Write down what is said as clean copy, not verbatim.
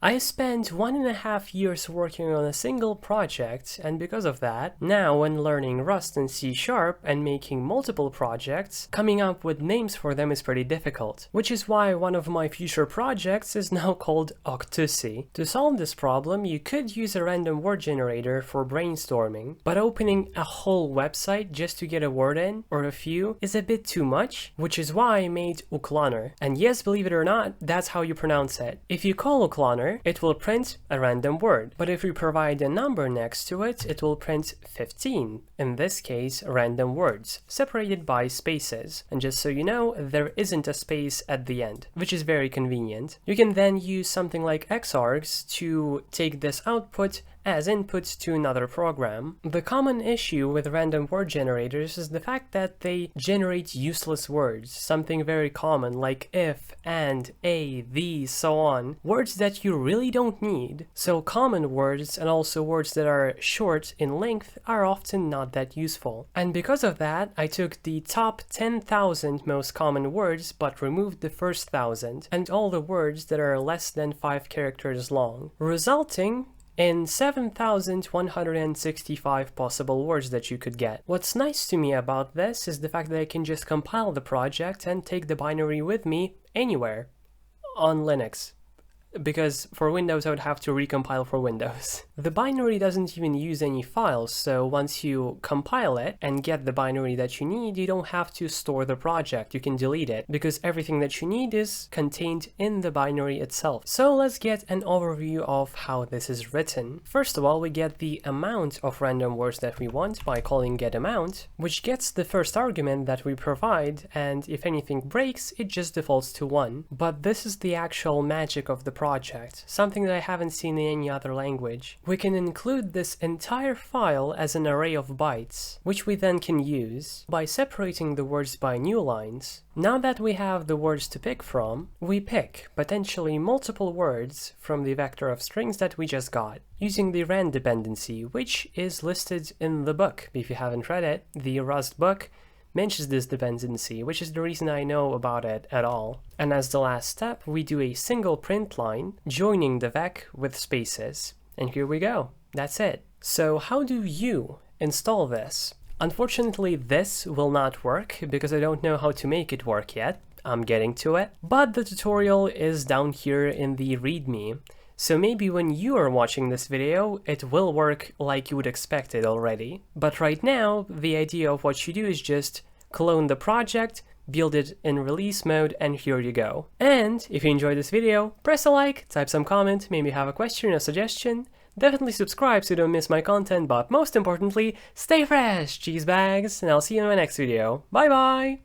I spent 1.5 years working on a single project, and because of that, now when learning Rust and C# and making multiple projects, coming up with names for them is pretty difficult, which is why one of my future projects is now called Octusi. To solve this problem, you could use a random word generator for brainstorming, but opening a whole website just to get a word in, or a few, is a bit too much, which is why I made uclanr. And yes, believe it or not, that's how you pronounce it. If you call uclanr, it will print a random word, but if we provide a number next to it, it will print 15, in this case random words, separated by spaces. And just so you know, there isn't a space at the end, which is very convenient. You can then use something like xargs to take this output as input to another program. The common issue with random word generators is the fact that they generate useless words, something very common like if, and, a, the, so on, words that you really don't need. So common words and also words that are short in length are often not that useful. And because of that, I took the top 10,000 most common words but removed the first 1,000 and all the words that are less than 5 characters long, resulting in 7,165 possible words that you could get. What's nice to me about this is the fact that I can just compile the project and take the binary with me anywhere on Linux. Because for Windows I would have to recompile for Windows. The binary doesn't even use any files, so once you compile it and get the binary that you need, you don't have to store the project, you can delete it, because everything that you need is contained in the binary itself. So let's get an overview of how this is written. First of all, we get the amount of random words that we want by calling getAmount, which gets the first argument that we provide, and if anything breaks, it just defaults to 1. But this is the actual magic of the project, something that I haven't seen in any other language. We can include this entire file as an array of bytes, which we then can use by separating the words by new lines. Now that we have the words to pick from, we pick potentially multiple words from the vector of strings that we just got, using the rand dependency, which is listed in the book. If you haven't read it, the Rust book mentions this dependency, which is the reason I know about it at all. And as the last step, we do a single print line, joining the vec with spaces. And here we go. That's it. So how do you install this? Unfortunately, this will not work because I don't know how to make it work yet. I'm getting to it. But the tutorial is down here in the README. So maybe when you are watching this video, it will work like you would expect it already. But right now, the idea of what you do is just clone the project, build it in release mode, and here you go. And if you enjoyed this video, press a like, type some comment, maybe have a question or suggestion. Definitely subscribe so you don't miss my content, but most importantly, stay fresh, cheese bags, and I'll see you in my next video. Bye bye!